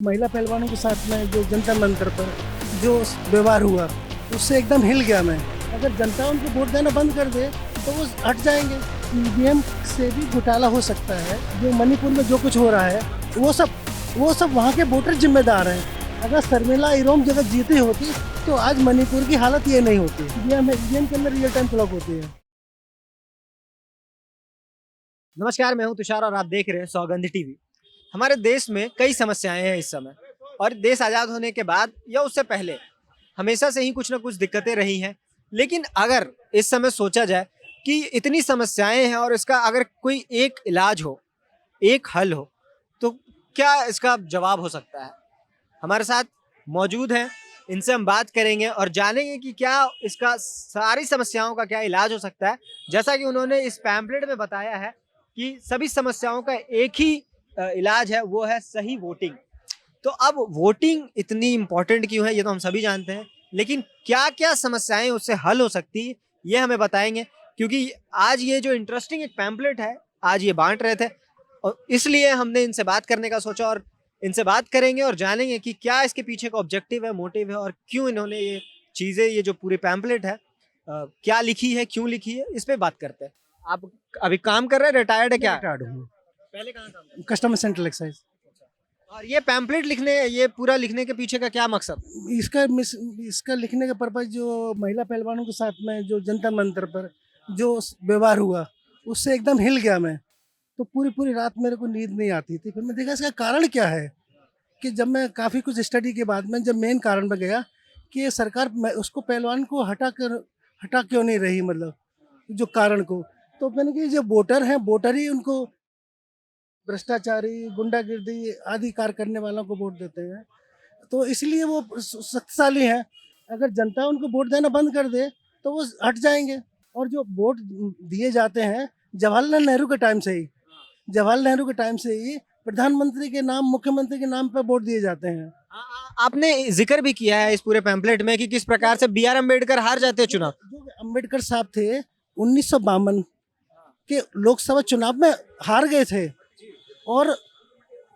महिला पहलवानों के साथ में जो जंतर मंतर पर जो व्यवहार हुआ उससे एकदम हिल गया मैं। अगर जनता उनको वोट देना बंद कर दे तो वो हट जाएंगे। ईवीएम से भी घोटाला हो सकता है। जो मणिपुर में जो कुछ हो रहा है वो सब वहाँ के वोटर जिम्मेदार हैं। अगर शर्मिला इरोम जगह जीती होती तो आज मणिपुर की हालत ये नहीं होती। ईवीएम के अंदर रियल टाइम क्लॉक होती है। नमस्कार, मैं हूं तुषार और आप देख रहे हैं सौगंध टीवी। हमारे देश में कई समस्याएं हैं इस समय, और देश आज़ाद होने के बाद या उससे पहले हमेशा से ही कुछ ना कुछ दिक्कतें रही हैं। लेकिन अगर इस समय सोचा जाए कि इतनी समस्याएं हैं और इसका अगर कोई एक इलाज हो, एक हल हो, तो क्या इसका जवाब हो सकता है? हमारे साथ मौजूद हैं, इनसे हम बात करेंगे और जानेंगे कि क्या इसका सारी समस्याओं का क्या इलाज हो सकता है। जैसा कि उन्होंने इस पैम्फलेट में बताया है कि सभी समस्याओं का एक ही इलाज है, वो है सही वोटिंग। तो अब वोटिंग इतनी इम्पोर्टेंट क्यों है, ये तो हम सभी जानते हैं, लेकिन क्या क्या समस्याएं उससे हल हो सकती है, ये हमें बताएंगे। क्योंकि आज ये जो इंटरेस्टिंग एक पैम्फलेट है, आज ये बांट रहे थे और इसलिए हमने इनसे बात करने का सोचा, और इनसे बात करेंगे और जानेंगे कि क्या इसके पीछे का ऑब्जेक्टिव है, मोटिव है, और क्यों इन्होंने ये चीज़ें, ये जो पूरी पैम्फलेट है क्या लिखी है, क्यों लिखी है, इस पे बात करते हैं। आप अभी काम कर रहे हैं, रिटायर्ड है क्या? रिटायर्ड हूँ। पहले कहाँ काम करते कस्टमर सेंट्रल एक्साइज। थे? और ये पैम्फलेट लिखने, ये पूरा लिखने के पीछे का क्या मकसद? इसका लिखने का पर्पज जो महिला पहलवानों के साथ में जो जंतर मंतर पर जो व्यवहार हुआ उससे एकदम हिल गया मैं। तो पूरी पूरी रात मेरे को नींद नहीं आती थी। फिर मैं देखा इसका कारण क्या है। कि जब मैं काफ़ी कुछ स्टडी के बाद में जब मेन कारण पे गया कि ये सरकार उसको पहलवान को हटा क्यों नहीं रही, मतलब जो कारण को। तो मैंने कि जो वोटर हैं, वोटर ही उनको भ्रष्टाचारी, गुंडागिर्दी आदि कार्य करने वालों को वोट देते हैं। तो इसलिए वो शक्तिशाली हैं। अगर जनता उनको वोट देना बंद कर दे तो वो हट जाएंगे। और जो वोट दिए जाते हैं जवाहरलाल नेहरू के टाइम से ही, जवाहरलाल नेहरू के टाइम से ही प्रधानमंत्री के नाम, मुख्यमंत्री के नाम पर वोट दिए जाते हैं। आपने जिक्र भी किया है इस पूरे पैम्फलेट में कि किस प्रकार से बी आर अम्बेडकर हार जाते हैं चुनाव। जो अम्बेडकर साहब थे 1952 के लोकसभा चुनाव में हार गए थे, और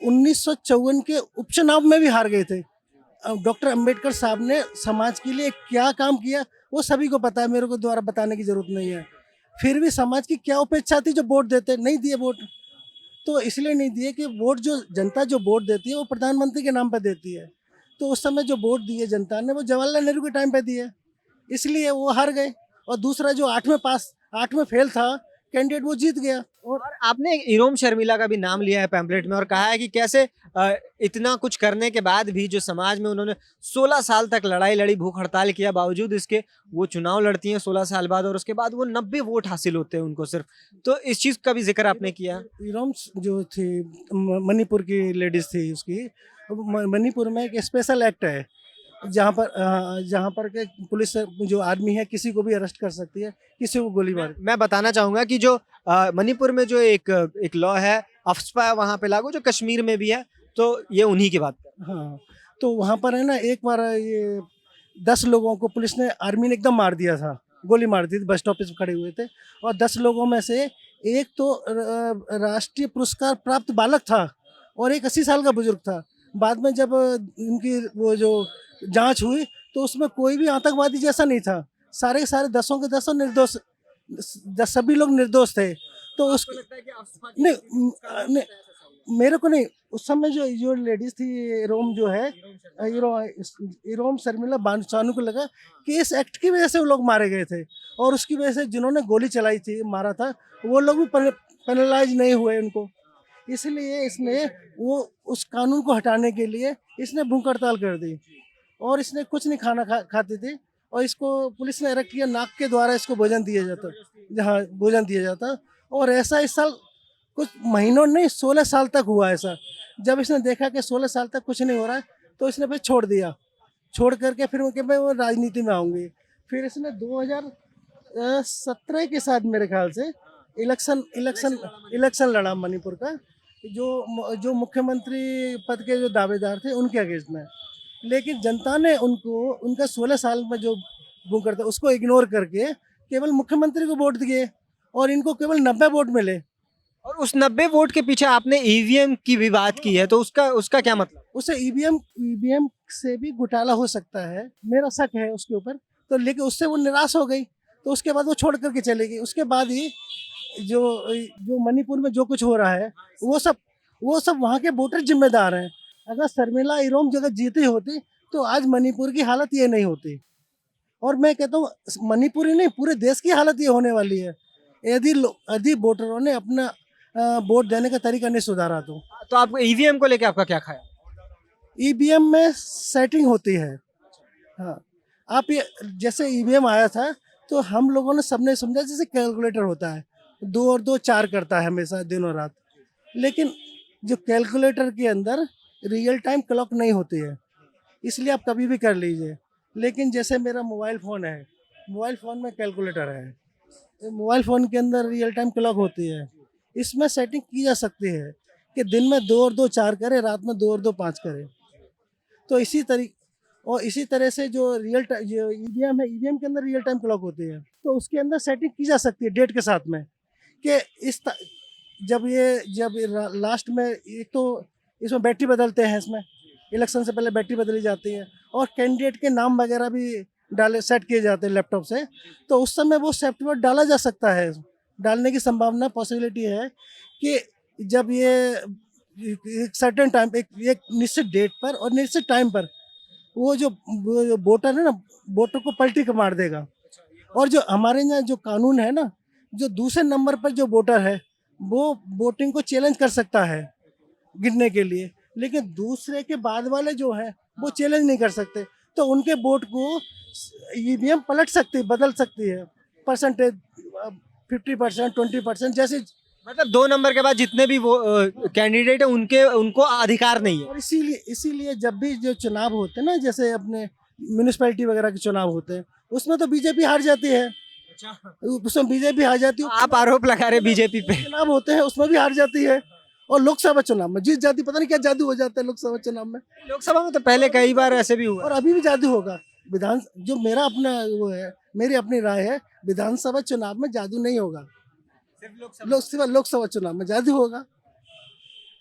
1954 के उपचुनाव में भी हार गए थे। डॉक्टर अंबेडकर साहब ने समाज के लिए क्या काम किया वो सभी को पता है, मेरे को द्वारा बताने की जरूरत नहीं है। फिर भी समाज की क्या उपेक्षा थी, जो वोट देते नहीं दिए वोट। तो इसलिए नहीं दिए कि वोट जो जनता जो वोट देती है वो प्रधानमंत्री के नाम पर देती है। तो उस समय जो वोट दिए जनता ने वो जवाहरलाल नेहरू के टाइम पे दिए, इसलिए वो हार गए। और दूसरा जो 8 में फेल था कैंडिडेट, वो जीत गया। और और आपने इरोम शर्मिला का भी नाम लिया है पैम्फलेट में और कहा है कि कैसे इतना कुछ करने के बाद भी जो समाज में उन्होंने 16 साल तक लड़ाई लड़ी, भूख हड़ताल किया, बावजूद इसके वो चुनाव लड़ती हैं 16 साल बाद, और उसके बाद वो 90 वोट हासिल होते हैं उनको सिर्फ। तो इस चीज़ का भी जिक्र आपने किया है। इरोम जो थी मणिपुर की लेडीज थी, उसकी मणिपुर में एक स्पेशल एक्ट है जहाँ पर के पुलिस जो आदमी है किसी को भी अरेस्ट कर सकती है, किसी को गोली मार। मैं बताना चाहूंगा कि जो मणिपुर में जो एक लॉ है, अफ्स्पा वहाँ पे लागू, जो कश्मीर में भी है, तो ये उन्हीं की बात कर। हाँ, तो वहाँ पर है ना, एक बार ये 10 लोगों को पुलिस ने, आर्मी ने एकदम मार दिया था, गोली मार दी थी। बस स्टॉप पे खड़े हुए थे और 10 लोगों में से एक तो राष्ट्रीय पुरस्कार प्राप्त बालक था और एक 80 साल का बुजुर्ग था। बाद में जब इनकी वो जो जांच हुई तो उसमें कोई भी आतंकवादी जैसा नहीं था। सारे के सारे 10 के 10 निर्दोष, सभी लोग निर्दोष थे। तो उस आपको लगता है कि अफ्स्पा नहीं, की नहीं, मेरे को नहीं। उस समय जो जो लेडीज थी रोम जो है, इरोम शर्मिला बानसानु को लगा कि इस एक्ट की वजह से वो लोग मारे गए थे, और उसकी वजह से जिन्होंने गोली चलाई थी, मारा था, वो लोग भी पेनलाइज नहीं हुए उनको। इसलिए इसने वो उस कानून को हटाने के लिए इसने भूख हड़ताल कर दी, और इसने कुछ नहीं खाती थी। और इसको पुलिस ने अरेस्ट किया, नाक के द्वारा इसको भोजन दिया जाता, जहाँ भोजन दिया जाता। और ऐसा इस साल कुछ महीनों नहीं, 16 साल तक हुआ ऐसा। जब इसने देखा कि 16 साल तक कुछ नहीं हो रहा है तो इसने फिर छोड़ दिया। छोड़ करके फिर वो कि मैं वो राजनीति में आऊँगी। फिर इसने 2017 के साथ मेरे ख्याल से इलेक्शन लड़ा मणिपुर का, जो मुख्यमंत्री पद के जो दावेदार थे उनके अगेंस्ट में। लेकिन जनता ने उनको, उनका 16 साल में जो वो करता उसको इग्नोर करके केवल मुख्यमंत्री को वोट दिए, और इनको केवल 90 वोट मिले। और उस 90 वोट के पीछे आपने ईवीएम की भी बात की है, तो उसका उसका क्या मतलब? उसे ईवीएम से भी घोटाला हो सकता है, मेरा शक है उसके ऊपर। तो लेकिन उससे वो निराश हो गई, तो उसके बाद वो छोड़ करके चली गई। उसके बाद ही जो जो मणिपुर में जो कुछ हो रहा है, वो सब वहाँ के वोटर जिम्मेदार हैं। अगर शर्मिला इरोम जगह जीती होती तो आज मणिपुर की हालत ये नहीं होती। और मैं कहता हूँ मणिपुर ही नहीं, पूरे देश की हालत ये होने वाली है यदि वोटरों ने अपना वोट देने का तरीका नहीं सुधारा तो। तो आपको ईवीएम को लेके आपका क्या ख्याल? ईवीएम में सेटिंग होती है। हाँ, आप ये जैसे ईवीएम आया था तो हम लोगों ने सबने समझा जैसे कैलकुलेटर होता है, 2 और 2 4 करता है हमेशा दिनों रात। लेकिन जो कैलकुलेटर के अंदर रियल टाइम क्लॉक नहीं होती है, इसलिए आप कभी भी कर लीजिए। लेकिन जैसे मेरा मोबाइल फ़ोन है, मोबाइल फ़ोन में कैलकुलेटर है, तो मोबाइल फ़ोन के अंदर रियल टाइम क्लॉक होती है। इसमें सेटिंग की जा सकती है कि दिन में 2 और 2 4 करे, रात में 2 और 2 5 करे। तो इसी तरह से जो ईवीएम है, ईवीएम के अंदर रियल टाइम क्लॉक होती है, तो उसके अंदर सेटिंग की जा सकती है डेट के साथ में कि जब लास्ट में एक तो इसमें बैटरी बदलते हैं, इसमें इलेक्शन से पहले बैटरी बदली जाती है और कैंडिडेट के नाम वगैरह भी सेट किए जाते हैं लैपटॉप से, तो उस समय वो सॉफ्टवेयर डाला जा सकता है। डालने की संभावना पॉसिबिलिटी है कि जब ये एक सर्टेन टाइम एक निश्चित डेट पर और निश्चित टाइम पर वो जो वोटर है ना, वोटर को पलटी के मार देगा। और जो हमारे यहाँ जो कानून है ना, जो दूसरे नंबर पर जो वोटर है वो वोटिंग को चैलेंज कर सकता है गिनने के लिए, लेकिन दूसरे के बाद वाले जो है वो चैलेंज नहीं कर सकते। तो उनके वोट को ईवीएम पलट सकती, बदल सकती है परसेंटेज, 50% 20% जैसे। मतलब 2 नंबर के बाद जितने भी वो कैंडिडेट है उनको अधिकार नहीं है। और इसीलिए जब भी जो चुनाव होते हैं ना, जैसे अपने म्यूनिसपैलिटी वगैरह के चुनाव होते हैं, उसमें तो बीजेपी हार जाती है। उसमें बीजेपी हार जाती है। आप आरोप लगा रहे बीजेपी पे। चुनाव होते हैं उसमें भी हार जाती है, और लोकसभा चुनाव में जीत जाती। पता नहीं क्या जादू हो जाता है लोकसभा चुनाव में। लोकसभा में तो पहले कई बार ऐसे भी हुआ और है। अभी भी जादू होगा। जो मेरा अपना वो है, मेरी अपनी राय है, विधानसभा चुनाव में जादू नहीं होगा, सिर्फ लोकसभा चुनाव में जादू होगा।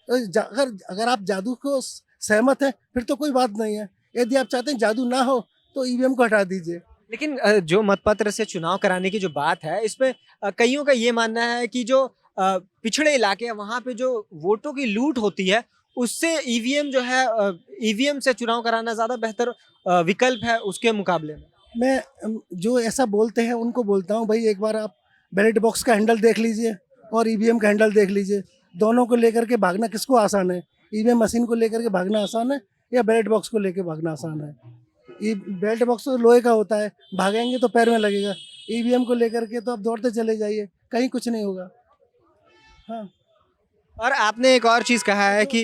तो अगर आप जादू को सहमत है फिर तो कोई बात नहीं है। यदि आप चाहते हैं जादू ना हो तो ईवीएम को हटा दीजिए। लेकिन जो मतपत्र से चुनाव कराने की जो बात है, इसमें कईयों का ये मानना है कि जो पिछड़े इलाके हैं वहां पे जो वोटों की लूट होती है, उससे ईवीएम जो है, ईवीएम से चुनाव कराना ज्यादा बेहतर विकल्प है उसके मुकाबले में। मैं जो ऐसा बोलते हैं उनको बोलता हूँ, भाई एक बार आप बैलेट बॉक्स का हैंडल देख लीजिए और ईवीएम का हैंडल देख लीजिए, दोनों को लेकर के भागना किसको आसान है? ईवीएम मशीन को लेकर के भागना आसान है या बैलेट बॉक्स को लेकर भागना आसान है? ये बैलेट बॉक्स तो लोहे का होता है, भागेंगे तो पैर में लगेगा। ईवीएम को लेकर के तो आप दौड़ते चले जाइए, कहीं कुछ नहीं होगा। हाँ, और आपने एक और चीज कहा है कि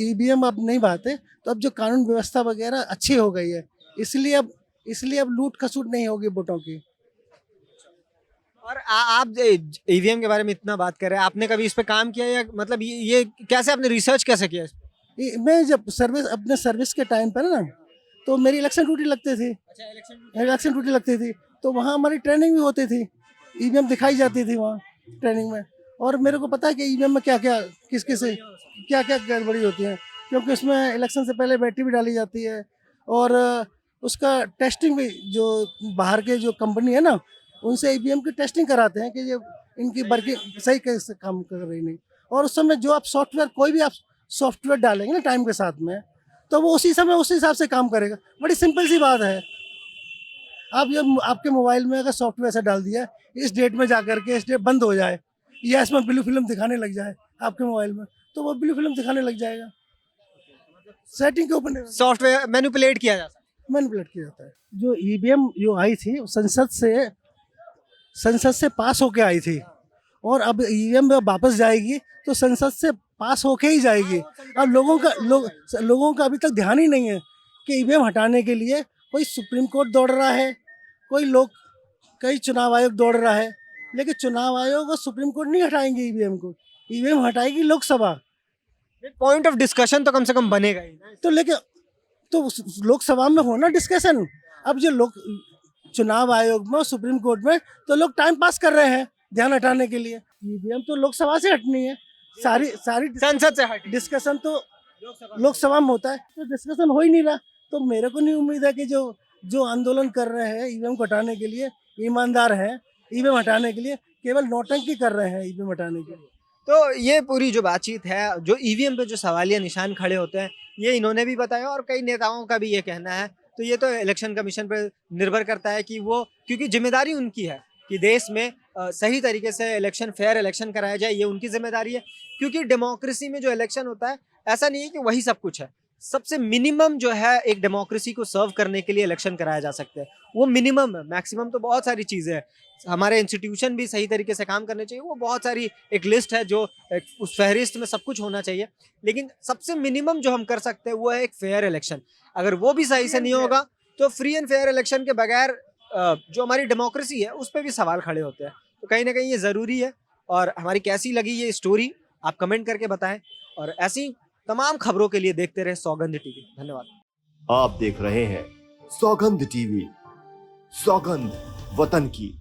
ईवीएम अब नहीं भागते, तो अब जो कानून व्यवस्था वगैरह अच्छी हो गई है, इसलिए अब लूट खसूट नहीं होगी वोटों की। और आप ईवीएम के बारे में इतना बात कर रहे हैं, आपने कभी इस पे काम किया या मतलब ये कैसे आपने रिसर्च कैसे किया इस पे? मैं जब अपने सर्विस के टाइम पर ना, तो मेरी इलेक्शन ड्यूटी लगती थी। इलेक्शन ड्यूटी लगती थी तो वहाँ हमारी ट्रेनिंग भी होती थी, ईवीएम दिखाई जाती थी वहाँ ट्रेनिंग में। और मेरे को पता है कि ईवीएम में क्या क्या क्या क्या गड़बड़ी होती है, क्योंकि उसमें इलेक्शन से पहले बैटरी भी डाली जाती है और उसका टेस्टिंग भी, जो बाहर के जो कंपनी है ना, उनसे ईवीएम की टेस्टिंग कराते हैं कि ये इनकी वर्किंग सही कैसे काम कर रही नहीं। और उस समय जो आप कोई भी आप सॉफ्टवेयर डालेंगे ना टाइम के साथ में, तो वो उसी समय उसी हिसाब से काम करेगा। बड़ी सिंपल सी बात है। आपके मोबाइल में अगर सॉफ्टवेयर ऐसा डाल दिया इस डेट में जाकर के इस डेट बंद हो जाए, या इसमें ब्लू फिल्म दिखाने लग जाए आपके मोबाइल में, तो वो ब्लू फिल्म दिखाने लग जाएगा। सेटिंग के ऊपर सॉफ्टवेयर मैनिपुलेट किया जाता है। मैनिपुलेट किया जाता है। जो ईवीएम जो आई थी संसद से पास होके आई थी, और अब ईवीएम वापस जाएगी तो संसद से पास होके ही जाएगी। अब लोगों का अभी तक ध्यान ही नहीं है कि ईवीएम हटाने के लिए कोई सुप्रीम कोर्ट दौड़ रहा है, कई चुनाव आयोग दौड़ रहा है, लेकिन चुनाव आयोग और सुप्रीम कोर्ट नहीं हटाएंगे ईवीएम को। ईवीएम हटाएगी लोकसभा। पॉइंट ऑफ डिस्कशन तो कम से कम बनेगा ही ना। तो लोकसभा में होना डिस्कशन। अब जो चुनाव आयोग में और सुप्रीम कोर्ट में तो लोग टाइम पास कर रहे हैं ध्यान हटाने के लिए। ईवीएम तो लोकसभा से हटनी है। सारी संसद से हट। डिस्कशन तो लोकसभा में होता है तो डिस्कशन हो ही नहीं रहा। तो मेरे को नहीं उम्मीद है कि जो जो आंदोलन कर रहे हैं ईवीएम को हटाने के लिए ईमानदार हैं, ईवीएम हटाने के लिए केवल नौटंकी कर रहे हैं ईवीएम हटाने के लिए। तो ये पूरी जो बातचीत है, जो ईवीएम पे जो सवालिया निशान खड़े होते हैं, ये इन्होंने भी बताया और कई नेताओं का भी ये कहना है। तो ये तो इलेक्शन कमीशन पे निर्भर करता है कि वो, क्योंकि जिम्मेदारी उनकी है कि देश में सही तरीके से इलेक्शन, फेयर इलेक्शन कराया जाए, ये उनकी जिम्मेदारी है। क्योंकि डेमोक्रेसी में जो इलेक्शन होता है, ऐसा नहीं है कि वही सब कुछ है। सबसे मिनिमम जो है एक डेमोक्रेसी को सर्व करने के लिए इलेक्शन कराया जा सकते हैं, वो मिनिमम है। मैक्सिमम तो बहुत सारी चीज़ें हैं, हमारे इंस्टीट्यूशन भी सही तरीके से काम करने चाहिए, वो बहुत सारी एक लिस्ट है जो उस फहरिस्त में सब कुछ होना चाहिए। लेकिन सबसे मिनिमम जो हम कर सकते हैं वो है एक फेयर इलेक्शन। अगर वो भी सही से नहीं होगा तो फ्री एंड फेयर इलेक्शन के बगैर जो हमारी डेमोक्रेसी है उस पर भी सवाल खड़े होते हैं। तो कहीं ना कहीं ये ज़रूरी है। और हमारी कैसी लगी ये स्टोरी आप कमेंट करके बताएं, और ऐसी तमाम खबरों के लिए देखते रहे सौगंध टीवी। धन्यवाद। आप देख रहे हैं सौगंध टीवी, सौगंध वतन की।